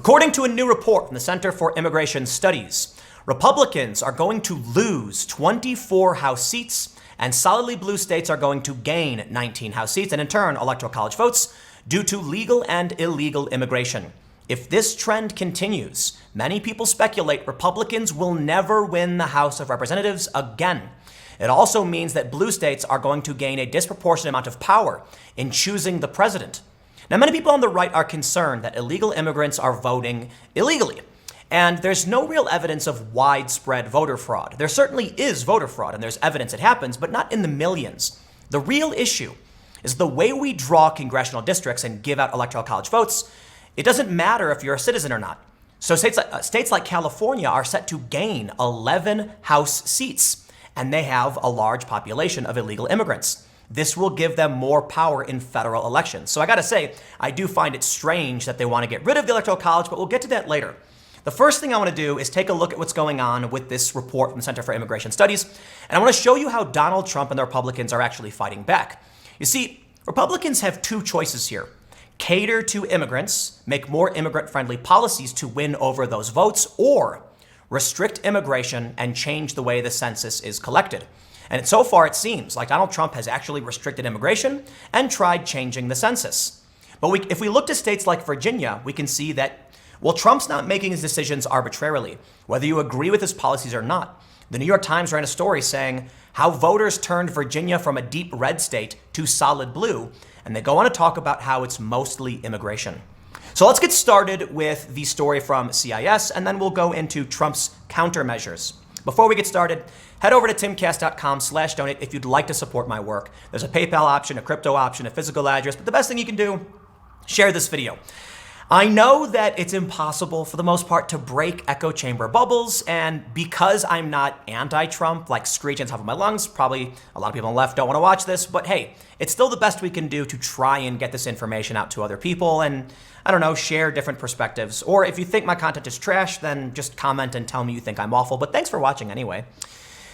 According to a new report from the Center for Immigration Studies, Republicans are going to lose 24 House seats, and solidly blue states are going to gain 19 House seats, and in turn, electoral college votes, due to legal and illegal immigration. If this trend continues, many people speculate Republicans will never win the House of Representatives again. It also means that blue states are going to gain a disproportionate amount of power in choosing the president. Now, many people on the right are concerned that illegal immigrants are voting illegally, and there's no real evidence of widespread voter fraud. There certainly is voter fraud, and there's evidence it happens, but not in the millions. The real issue is the way we draw congressional districts and give out electoral college votes. It doesn't matter if you're a citizen or not. So states like California are set to gain 11 House seats, and they have a large population of illegal immigrants. This will give them more power in federal elections. So I gotta say, I do find it strange that they want to get rid of the electoral college, but we'll get to that later. The first thing I want to do is take a look at what's going on with this report from the Center for Immigration Studies, and I want to show you how Donald Trump and the Republicans are actually fighting back. You see, Republicans have two choices here. Cater to immigrants, make more immigrant-friendly policies to win over those votes, or restrict immigration and change the way the census is collected. And so far, it seems like Donald Trump has actually restricted immigration and tried changing the census. But if we look to states like Virginia, we can see that, well, Trump's not making his decisions arbitrarily, whether you agree with his policies or not. The New York Times ran a story saying how voters turned Virginia from a deep red state to solid blue, and they go on to talk about how it's mostly immigration. So let's get started with the story from CIS, and then we'll go into Trump's countermeasures. Before we get started, head over to timcast.com/donate if you'd like to support my work. There's a PayPal option, a crypto option, a physical address, but the best thing you can do, share this video. I know that it's impossible for the most part to break echo chamber bubbles, and because I'm not anti-Trump, like screeching on top of my lungs, probably a lot of people on the left don't want to watch this, but hey, it's still the best we can do to try and get this information out to other people and, I don't know, share different perspectives. Or if you think my content is trash, then just comment and tell me you think I'm awful, but thanks for watching anyway.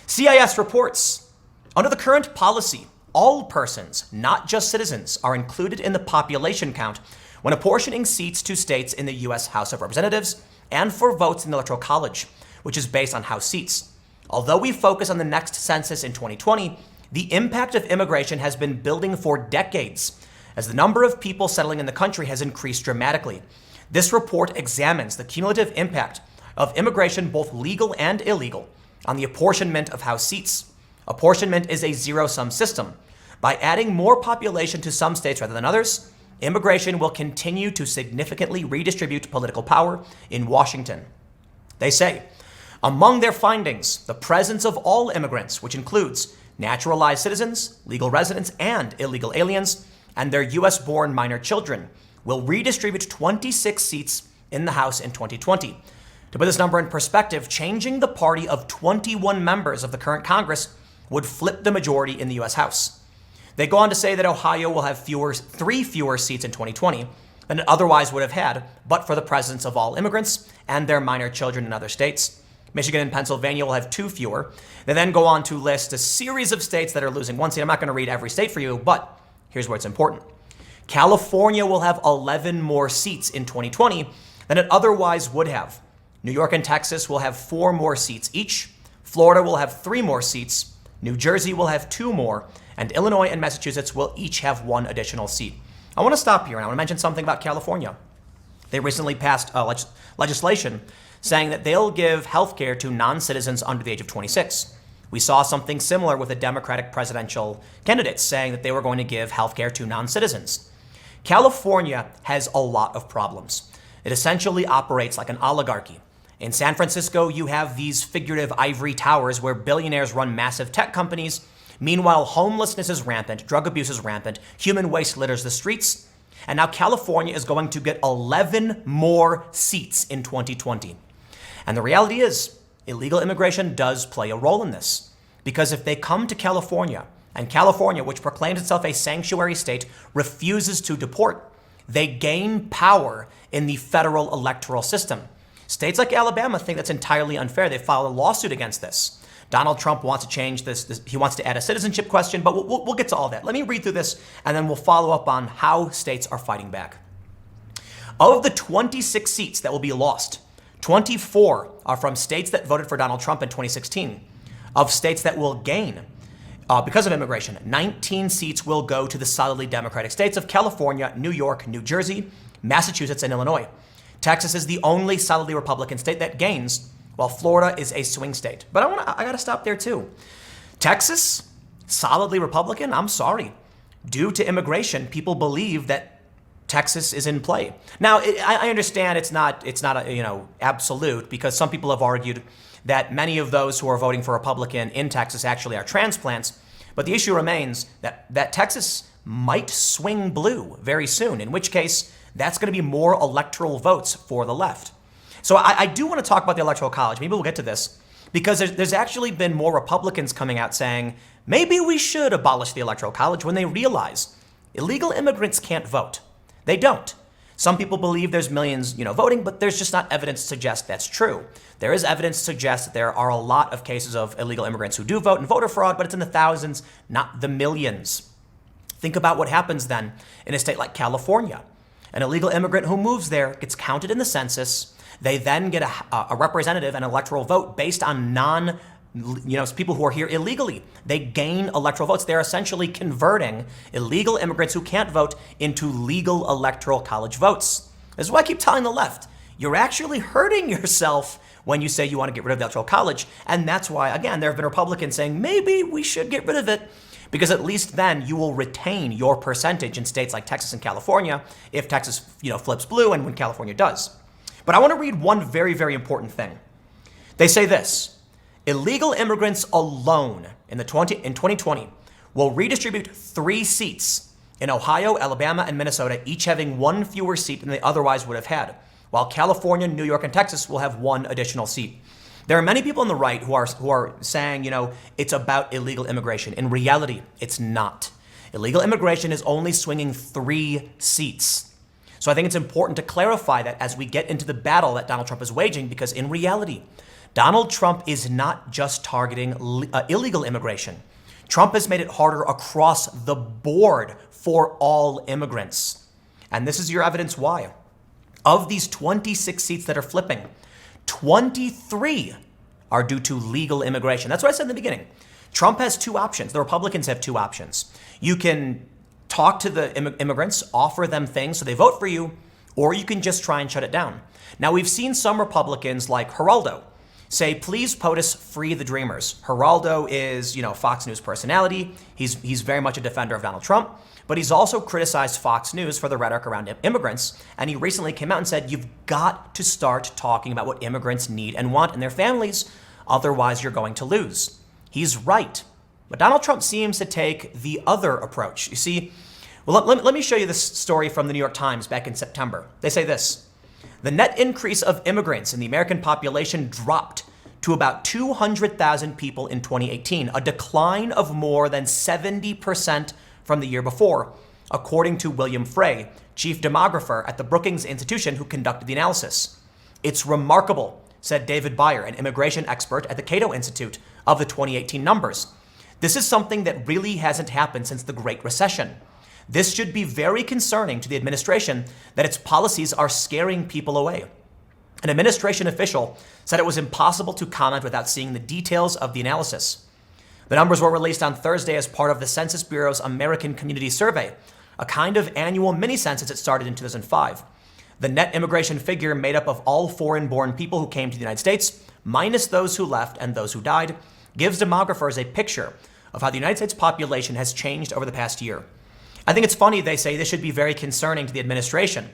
CIS reports, under the current policy, all persons, not just citizens, are included in the population count when apportioning seats to states in the U.S. House of Representatives and for votes in the Electoral College, which is based on House seats. Although we focus on the next census in 2020, the impact of immigration has been building for decades as the number of people settling in the country has increased dramatically. This report examines the cumulative impact of immigration, both legal and illegal, on the apportionment of House seats. Apportionment is a zero-sum system. By adding more population to some states rather than others, immigration will continue to significantly redistribute political power in Washington. They say, among their findings, the presence of all immigrants, which includes naturalized citizens, legal residents, and illegal aliens, and their U.S.-born minor children, will redistribute 26 seats in the House in 2020. To put this number in perspective, changing the party of 21 members of the current Congress would flip the majority in the U.S. House. They go on to say that Ohio will have three fewer seats in 2020 than it otherwise would have had, but for the presence of all immigrants and their minor children in other states. Michigan and Pennsylvania will have 2 fewer. They then go on to list a series of states that are losing 1 seat. I'm not going to read every state for you, but here's where it's important. California will have 11 more seats in 2020 than it otherwise would have. New York and Texas will have 4 more seats each. Florida will have 3 more seats. New Jersey will have 2 more. And Illinois and Massachusetts will each have 1 additional seat. I want to stop here and I want to mention something about California. They recently passed legislation saying that they'll give health care to non-citizens under the age of 26. We saw something similar with the Democratic presidential candidates saying that they were going to give health care to non-citizens. California has a lot of problems. It essentially operates like an oligarchy. In San Francisco, you have these figurative ivory towers where billionaires run massive tech companies. Meanwhile, homelessness is rampant, drug abuse is rampant, human waste litters the streets, and now California is going to get 11 more seats in 2020. And the reality is, illegal immigration does play a role in this. Because if they come to California, and California, which proclaims itself a sanctuary state, refuses to deport, they gain power in the federal electoral system. States like Alabama think that's entirely unfair. They filed a lawsuit against this. Donald Trump wants to change this. He wants to add a citizenship question, but we'll get to all that. Let me read through this, and then we'll follow up on how states are fighting back. Of the 26 seats that will be lost, 24 are from states that voted for Donald Trump in 2016. Of states that will gain because of immigration, 19 seats will go to the solidly Democratic states of California, New York, New Jersey, Massachusetts, and Illinois. Texas is the only solidly Republican state that gains, while Florida is a swing state. But I got to stop there too. Texas, solidly Republican? I'm sorry. Due to immigration, people believe that Texas is in play. Now, I understand it's not absolute, because some people have argued that many of those who are voting for Republican in Texas actually are transplants. But the issue remains that Texas might swing blue very soon, in which case that's going to be more electoral votes for the left. So I do want to talk about the Electoral College. Maybe we'll get to this, because there's actually been more Republicans coming out saying maybe we should abolish the Electoral College when they realize illegal immigrants can't vote. They don't. Some people believe there's millions, voting, but there's just not evidence to suggest that's true. There is evidence to suggest that there are a lot of cases of illegal immigrants who do vote and voter fraud, but it's in the thousands, not the millions. Think about what happens then in a state like California. An illegal immigrant who moves there gets counted in the census. They then get a representative and electoral vote based on people who are here illegally. They gain electoral votes. They're essentially converting illegal immigrants who can't vote into legal electoral college votes. This is why I keep telling the left, you're actually hurting yourself when you say you want to get rid of the Electoral College. And that's why, again, there have been Republicans saying maybe we should get rid of it, because at least then you will retain your percentage in states like Texas and California if Texas, flips blue and when California does. But I want to read one very, very important thing. They say this: illegal immigrants alone in 2020 will redistribute 3 seats in Ohio, Alabama, and Minnesota, each having 1 fewer seat than they otherwise would have had, while California, New York, and Texas will have 1 additional seat. There are many people on the right who are saying, it's about illegal immigration. In reality, it's not. Illegal immigration is only swinging 3 seats. So I think it's important to clarify that as we get into the battle that Donald Trump is waging, because in reality, Donald Trump is not just targeting illegal immigration. Trump has made it harder across the board for all immigrants. And this is your evidence why. Of these 26 seats that are flipping, 23 are due to legal immigration. That's what I said in the beginning. Trump has 2 options. The Republicans have 2 options. You can talk to the immigrants, offer them things so they vote for you, or you can just try and shut it down. Now, we've seen some Republicans like Geraldo say, please POTUS free the Dreamers. Geraldo is, Fox News personality. He's very much a defender of Donald Trump, but he's also criticized Fox News for the rhetoric around immigrants. And he recently came out and said, you've got to start talking about what immigrants need and want in their families. Otherwise, you're going to lose. He's right. But Donald Trump seems to take the other approach. You see, well, let me show you this story from the New York Times back in September. They say this: the net increase of immigrants in the American population dropped to about 200,000 people in 2018, a decline of more than 70% from the year before, according to William Frey, chief demographer at the Brookings Institution who conducted the analysis. It's remarkable, said David Beyer, an immigration expert at the Cato Institute, of the 2018 numbers. This is something that really hasn't happened since the Great Recession. This should be very concerning to the administration that its policies are scaring people away. An administration official said it was impossible to comment without seeing the details of the analysis. The numbers were released on Thursday as part of the Census Bureau's American Community Survey, a kind of annual mini-census it started in 2005. The net immigration figure, made up of all foreign-born people who came to the United States, minus those who left and those who died, gives demographers a picture of how the United States population has changed over the past year. I think it's funny they say this should be very concerning to the administration.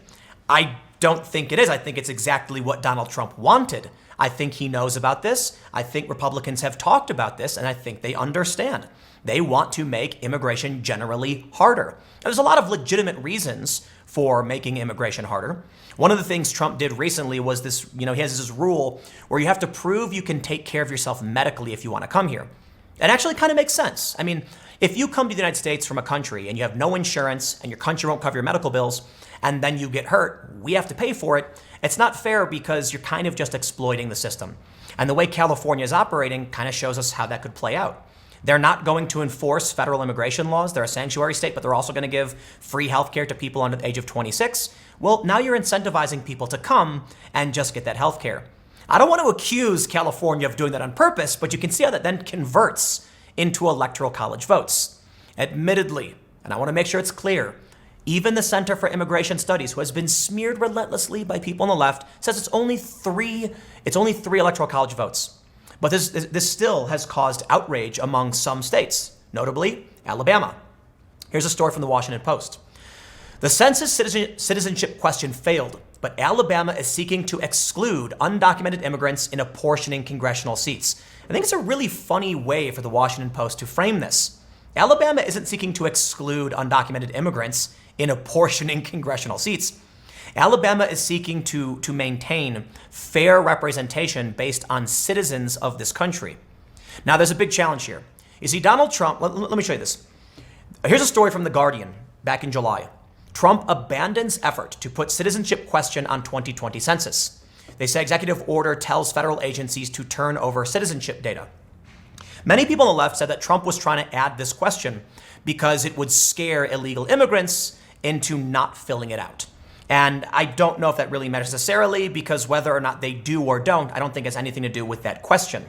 I don't think it is. I think it's exactly what Donald Trump wanted. I think he knows about this. I think Republicans have talked about this, and I think they understand. They want to make immigration generally harder. And there's a lot of legitimate reasons for making immigration harder. One of the things Trump did recently was this, he has this rule where you have to prove you can take care of yourself medically if you want to come here. It actually kind of makes sense. I mean, if you come to the United States from a country and you have no insurance and your country won't cover your medical bills, and then you get hurt, we have to pay for it. It's not fair because you're kind of just exploiting the system. And the way California is operating kind of shows us how that could play out. They're not going to enforce federal immigration laws. They're a sanctuary state, but they're also going to give free healthcare to people under the age of 26. Well, now you're incentivizing people to come and just get that healthcare. I don't want to accuse California of doing that on purpose, but you can see how that then converts into electoral college votes. Admittedly, and I want to make sure it's clear, even the Center for Immigration Studies, who has been smeared relentlessly by people on the left, says it's only three electoral college votes. But this still has caused outrage among some states, notably Alabama. Here's a story from the Washington Post. The census citizenship question failed, but Alabama is seeking to exclude undocumented immigrants in apportioning congressional seats. I think it's a really funny way for the Washington Post to frame this. Alabama isn't seeking to exclude undocumented immigrants in apportioning congressional seats. Alabama is seeking to maintain fair representation based on citizens of this country. Now, there's a big challenge here. You see, Donald Trump, let me show you this. Here's a story from The Guardian back in July. Trump abandons effort to put citizenship question on 2020 census. They say executive order tells federal agencies to turn over citizenship data. Many people on the left said that Trump was trying to add this question because it would scare illegal immigrants into not filling it out. And I don't know if that really matters necessarily, because whether or not they do or don't, I don't think has anything to do with that question.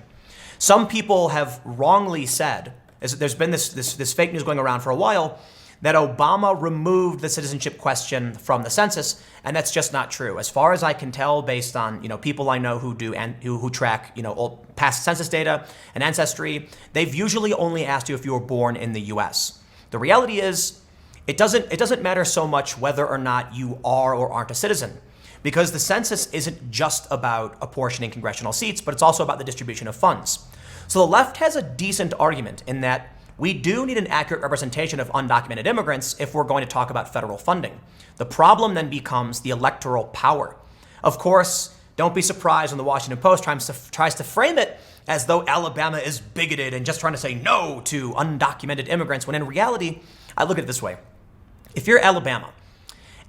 Some people have wrongly said, there's been this fake news going around for a while, that Obama removed the citizenship question from the census, and that's just not true. As far as I can tell, based on people I know who do and who track old past census data and ancestry, they've usually only asked you if you were born in the U.S. The reality is, it doesn't matter so much whether or not you are or aren't a citizen, because the census isn't just about apportioning congressional seats, but it's also about the distribution of funds. So the left has a decent argument in that we do need an accurate representation of undocumented immigrants if we're going to talk about federal funding. The problem then becomes the electoral power. Of course, don't be surprised when the Washington Post tries to frame it as though Alabama is bigoted and just trying to say no to undocumented immigrants, when in reality, I look at it this way. If you're Alabama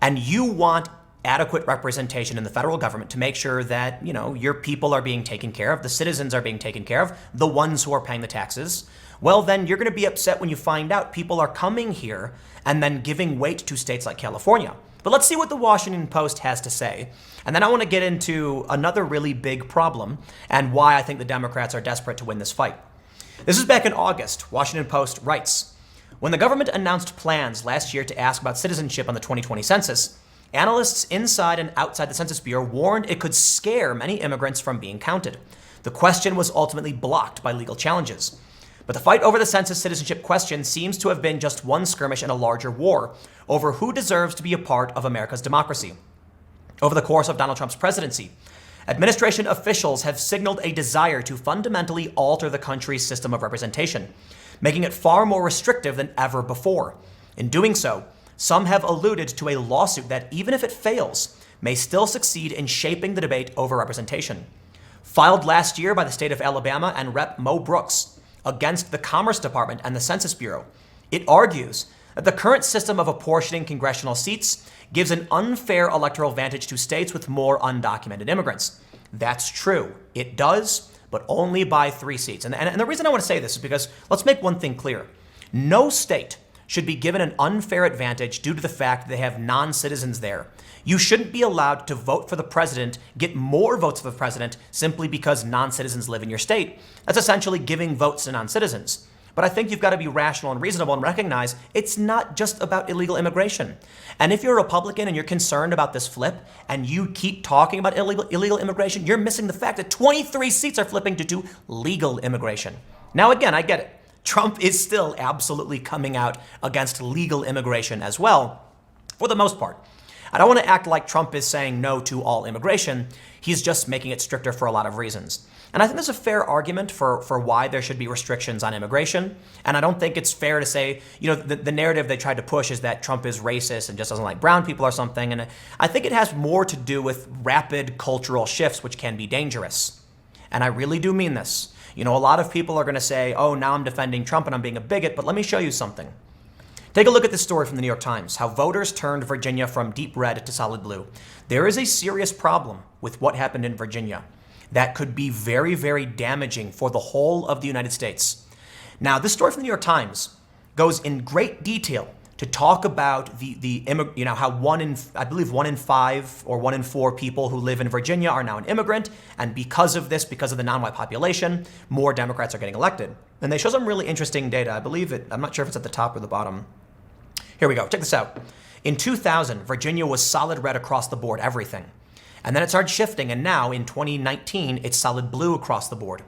and you want adequate representation in the federal government to make sure that, your people are being taken care of, the citizens are being taken care of, the ones who are paying the taxes, well, then you're going to be upset when you find out people are coming here and then giving weight to states like California. But let's see what the Washington Post has to say. And then I want to get into another really big problem and why I think the Democrats are desperate to win this fight. This is back in August. Washington Post writes, when the government announced plans last year to ask about citizenship on the 2020 census, analysts inside and outside the Census Bureau warned it could scare many immigrants from being counted. The question was ultimately blocked by legal challenges. But the fight over the census citizenship question seems to have been just one skirmish in a larger war over who deserves to be a part of America's democracy. Over the course of Donald Trump's presidency, administration officials have signaled a desire to fundamentally alter the country's system of representation, making it far more restrictive than ever before. In doing so, some have alluded to a lawsuit that, even if it fails, may still succeed in shaping the debate over representation. Filed last year by the state of Alabama and Rep. Mo Brooks against the Commerce Department and the Census Bureau, it argues that the current system of apportioning congressional seats gives an unfair electoral advantage to states with more undocumented immigrants. That's true. It does, but only by 3 seats. And the reason I want to say this is because let's make one thing clear. No state should be given an unfair advantage due to the fact that they have non-citizens there. You shouldn't be allowed to vote for the president, get more votes for the president, simply because non-citizens live in your state. That's essentially giving votes to non-citizens. But I think you've got to be rational and reasonable and recognize it's not just about illegal immigration. And if you're a Republican and you're concerned about this flip and you keep talking about illegal immigration, you're missing the fact that 23 seats are flipping to legal immigration. Now, again, I get it. Trump is still absolutely coming out against legal immigration as well, for the most part. I don't want to act like Trump is saying no to all immigration. He's just making it stricter for a lot of reasons. And I think there's a fair argument for why there should be restrictions on immigration. And I don't think it's fair to say, the narrative they tried to push is that Trump is racist and just doesn't like brown people or something. And I think it has more to do with rapid cultural shifts, which can be dangerous. And I really do mean this. A lot of people are going to say, oh, now I'm defending Trump and I'm being a bigot, but let me show you something. Take a look at this story from the New York Times, how voters turned Virginia from deep red to solid blue. There is a serious problem with what happened in Virginia that could be very, very damaging for the whole of the United States. Now, this story from the New York Times goes in great detail to talk about how I believe 1 in 5 or 1 in 4 people who live in Virginia are now an immigrant, and because of this, because of the non-white population, more Democrats are getting elected. And they show some really interesting data. I believe it. I'm not sure if it's at the top or the bottom. Here we go. Check this out. In 2000, Virginia was solid red across the board, everything. And then it started shifting, and now in 2019, it's solid blue across the board.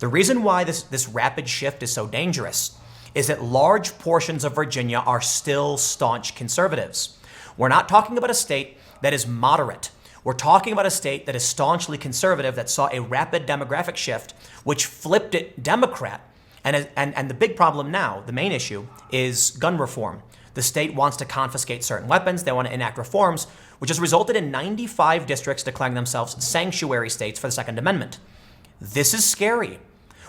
The reason why this rapid shift is so dangerous is that large portions of Virginia are still staunch conservatives. We're not talking about a state that is moderate. We're talking about a state that is staunchly conservative, that saw a rapid demographic shift, which flipped it Democrat. And the big problem now, the main issue, is gun reform. The state wants to confiscate certain weapons. They want to enact reforms, which has resulted in 95 districts declaring themselves sanctuary states for the Second Amendment. This is scary.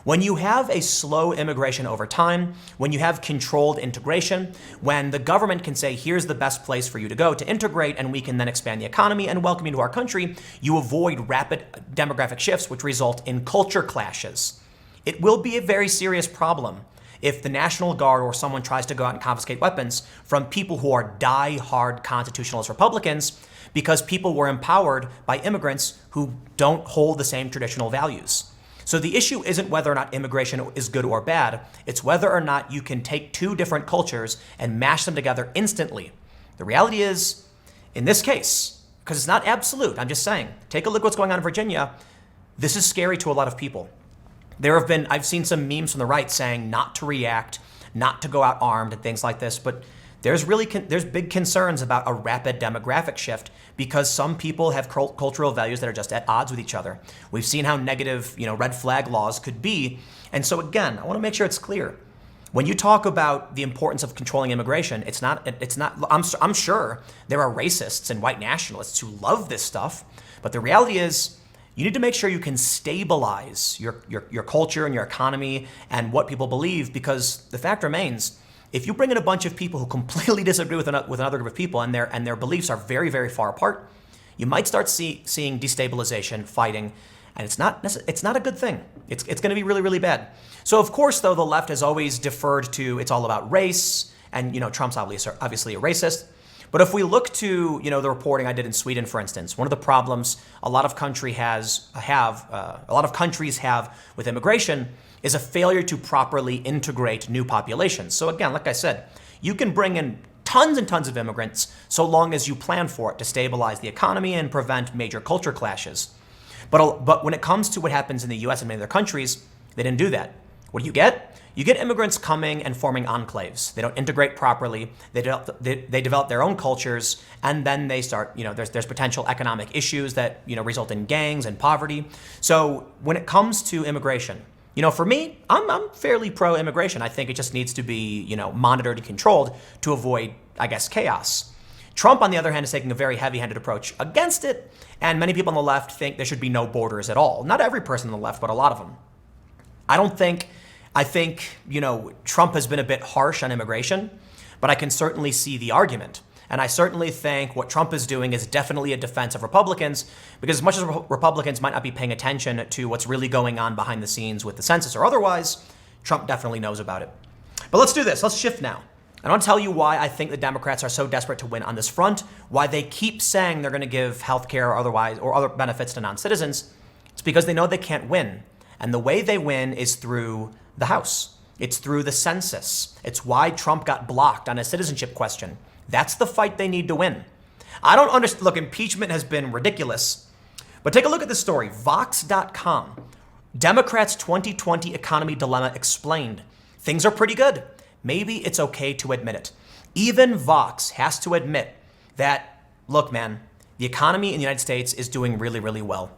When you have a slow immigration over time, when you have controlled integration, when the government can say, here's the best place for you to go to integrate, and we can then expand the economy and welcome you to our country, you avoid rapid demographic shifts, which result in culture clashes. It will be a very serious problem if the National Guard or someone tries to go out and confiscate weapons from people who are die-hard constitutionalist Republicans, because people were empowered by immigrants who don't hold the same traditional values. So the issue isn't whether or not immigration is good or bad. It's whether or not you can take two different cultures and mash them together instantly. The reality is, in this case, because it's not absolute, I'm just saying, take a look at what's going on in Virginia. This is scary to a lot of people. I've seen some memes from the right saying not to react, not to go out armed and things like this, but there's big concerns about a rapid demographic shift because some people have cultural values that are just at odds with each other. We've seen how negative, red flag laws could be. And so again, I want to make sure it's clear. When you talk about the importance of controlling immigration, I'm sure there are racists and white nationalists who love this stuff, but the reality is you need to make sure you can stabilize your culture and your economy and what people believe, because the fact remains, if you bring in a bunch of people who completely disagree with another group of people and their beliefs are very, very far apart, you might start seeing destabilization, fighting, and it's not a good thing. It's going to be really, really bad. So of course, though, the left has always deferred to it's all about race, and Trump's obviously a racist. But if we look to the reporting I did in Sweden, for instance, one of the problems a lot of countries have with immigration is a failure to properly integrate new populations. So again, like I said, you can bring in tons and tons of immigrants so long as you plan for it to stabilize the economy and prevent major culture clashes. But when it comes to what happens in the US and many other countries, they didn't do that. What do you get? You get immigrants coming and forming enclaves. They don't integrate properly. They develop their own cultures, and then they start, there's potential economic issues that, result in gangs and poverty. So when it comes to immigration, for me, I'm fairly pro-immigration. I think it just needs to be, monitored and controlled to avoid, chaos. Trump, on the other hand, is taking a very heavy-handed approach against it, and many people on the left think there should be no borders at all. Not every person on the left, but a lot of them. I think, Trump has been a bit harsh on immigration, but I can certainly see the argument. And I certainly think what Trump is doing is definitely a defense of Republicans, because as much as Republicans might not be paying attention to what's really going on behind the scenes with the census or otherwise, Trump definitely knows about it. But let's do this. Let's shift now. I want to tell you why I think the Democrats are so desperate to win on this front, why they keep saying they're going to give health care or other benefits to non-citizens. It's because they know they can't win. And the way they win is through the House. It's through the census. It's why Trump got blocked on a citizenship question. That's the fight they need to win. I don't understand. Look, impeachment has been ridiculous. But take a look at this story. Vox.com. Democrats' 2020 economy dilemma explained. Things are pretty good. Maybe it's okay to admit it. Even Vox has to admit that, look, man, the economy in the United States is doing really, really well.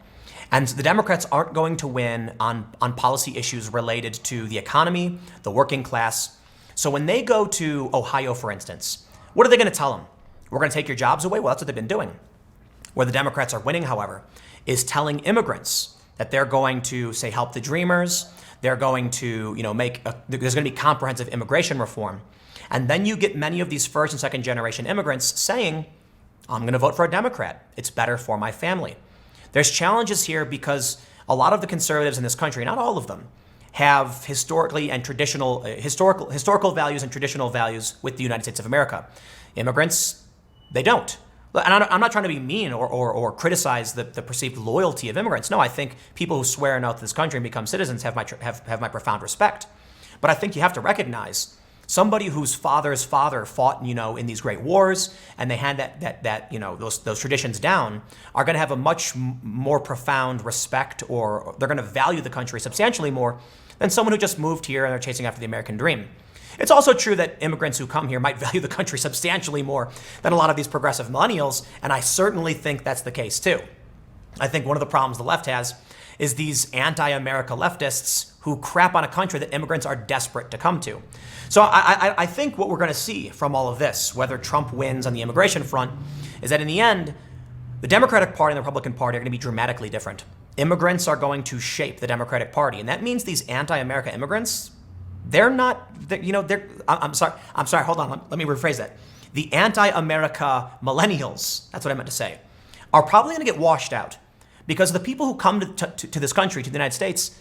And the Democrats aren't going to win on policy issues related to the economy, the working class. So when they go to Ohio, for instance, what are they going to tell them? We're going to take your jobs away? Well, that's what they've been doing. Where the Democrats are winning, however, is telling immigrants that they're going to, say, help the Dreamers. They're going to, there's going to be comprehensive immigration reform. And then you get many of these first and second generation immigrants saying, I'm going to vote for a Democrat. It's better for my family. There's challenges here because a lot of the conservatives in this country, not all of them, have historical values and traditional values with the United States of America. Immigrants, they don't. And I'm not trying to be mean or criticize the perceived loyalty of immigrants. No, I think people who swear an oath to this country and become citizens have my profound respect. But I think you have to recognize somebody whose father's father fought, in these great wars, and they had those traditions down, are going to have a much more profound respect, or they're going to value the country substantially more than someone who just moved here and are chasing after the American dream. It's also true that immigrants who come here might value the country substantially more than a lot of these progressive millennials, and I certainly think that's the case too. I think one of the problems the left has is these anti-America leftists who crap on a country that immigrants are desperate to come to. So I think what we're going to see from all of this, whether Trump wins on the immigration front, is that in the end, the Democratic Party and the Republican Party are going to be dramatically different. Immigrants are going to shape the Democratic Party, and that means these anti-America immigrants, I'm sorry, hold on, let me rephrase that. The anti-America millennials, that's what I meant to say, are probably going to get washed out because the people who come to this country, to the United States,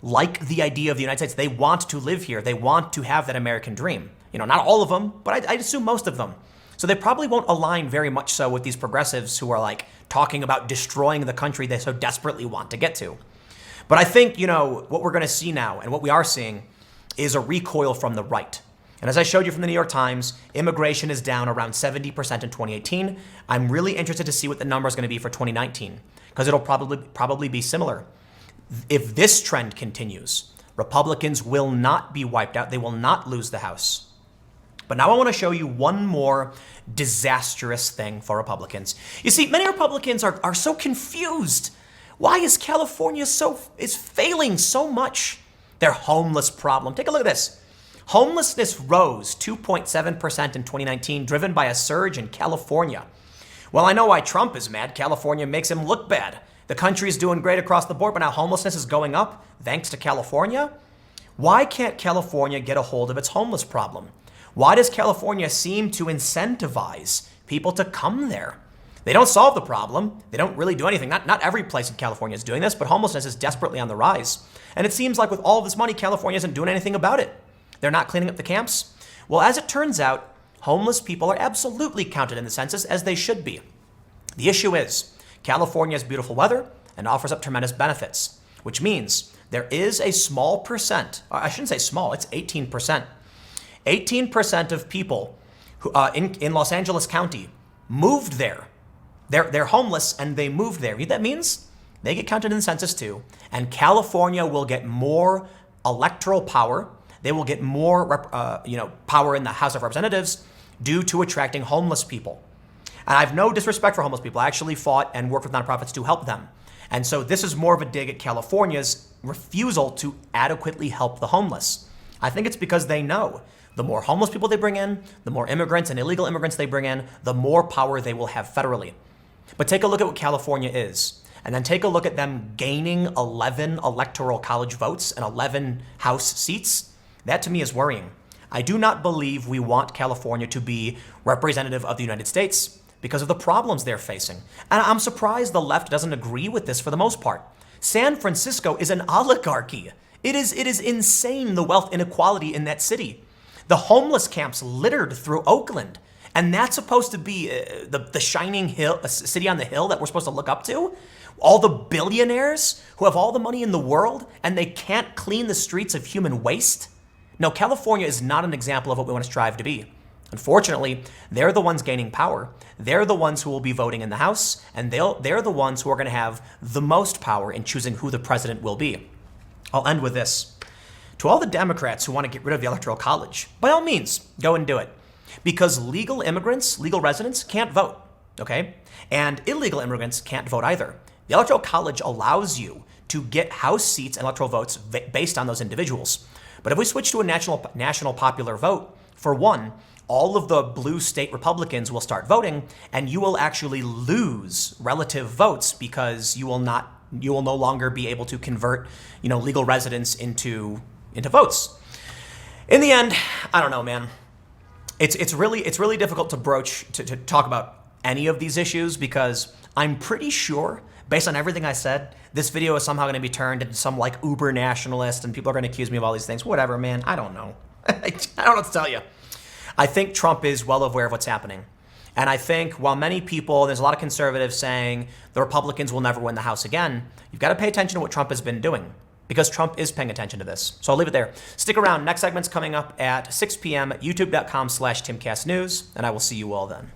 like the idea of the United States. They want to live here. They want to have that American dream. Not all of them, but I'd assume most of them. So they probably won't align very much so with these progressives who are talking about destroying the country they so desperately want to get to. But I think, what we're going to see now and what we are seeing is a recoil from the right. And as I showed you from the New York Times, immigration is down around 70% in 2018. I'm really interested to see what the number is going to be for 2019, because it'll probably be similar. If this trend continues, Republicans will not be wiped out. They will not lose the House. But now I want to show you one more disastrous thing for Republicans. You see, many Republicans are so confused. Why is California is failing so much? Their homeless problem. Take a look at this. Homelessness rose 2.7% in 2019, driven by a surge in California. Well, I know why Trump is mad. California makes him look bad. The country is doing great across the board, but now homelessness is going up thanks to California. Why can't California get a hold of its homeless problem? Why does California seem to incentivize people to come there? They don't solve the problem. They don't really do anything. Not every place in California is doing this, but homelessness is desperately on the rise. And it seems like with all of this money, California isn't doing anything about it. They're not cleaning up the camps. Well, as it turns out, homeless people are absolutely counted in the census, as they should be. The issue is, California has beautiful weather and offers up tremendous benefits, which means there is a small percent, I shouldn't say small, it's 18%. 18% of people who, in Los Angeles County moved there. They're homeless and they moved there. You know what that means? They get counted in the census too. And California will get more electoral power. They will get more power in the House of Representatives due to attracting homeless people. And I have no disrespect for homeless people. I actually fought and worked with nonprofits to help them. And so this is more of a dig at California's refusal to adequately help the homeless. I think it's because they know the more homeless people they bring in, the more immigrants and illegal immigrants they bring in, the more power they will have federally. But take a look at what California is, and then take a look at them gaining 11 electoral college votes and 11 House seats. That to me is worrying. I do not believe we want California to be representative of the United States because of the problems they're facing. And I'm surprised the left doesn't agree with this for the most part. San Francisco is an oligarchy. It is insane, the wealth inequality in that city. The homeless camps littered through Oakland. And that's supposed to be the shining hill, a city on the hill that we're supposed to look up to? All the billionaires who have all the money in the world and they can't clean the streets of human waste? No, California is not an example of what we want to strive to be. Unfortunately, they're the ones gaining power. They're the ones who will be voting in the House, and they're the ones who are going to have the most power in choosing who the president will be. I'll end with this. To all the Democrats who want to get rid of the Electoral College, by all means, go and do it. Because legal immigrants, legal residents, can't vote, okay? And illegal immigrants can't vote either. The Electoral College allows you to get House seats and electoral votes based on those individuals. But if we switch to a national popular vote, for one, all of the blue state Republicans will start voting, and you will actually lose relative votes because you will no longer be able to convert, legal residents into votes. In the end, I don't know, man. It's really difficult to talk about any of these issues because I'm pretty sure, based on everything I said, this video is somehow going to be turned into some like uber nationalist and people are going to accuse me of all these things. Whatever, man. I don't know. I don't know what to tell you. I think Trump is well aware of what's happening. And I think while many people, there's a lot of conservatives saying the Republicans will never win the House again, you've got to pay attention to what Trump has been doing because Trump is paying attention to this. So I'll leave it there. Stick around. Next segment's coming up at 6 p.m. youtube.com/TimCastNews, and I will see you all then.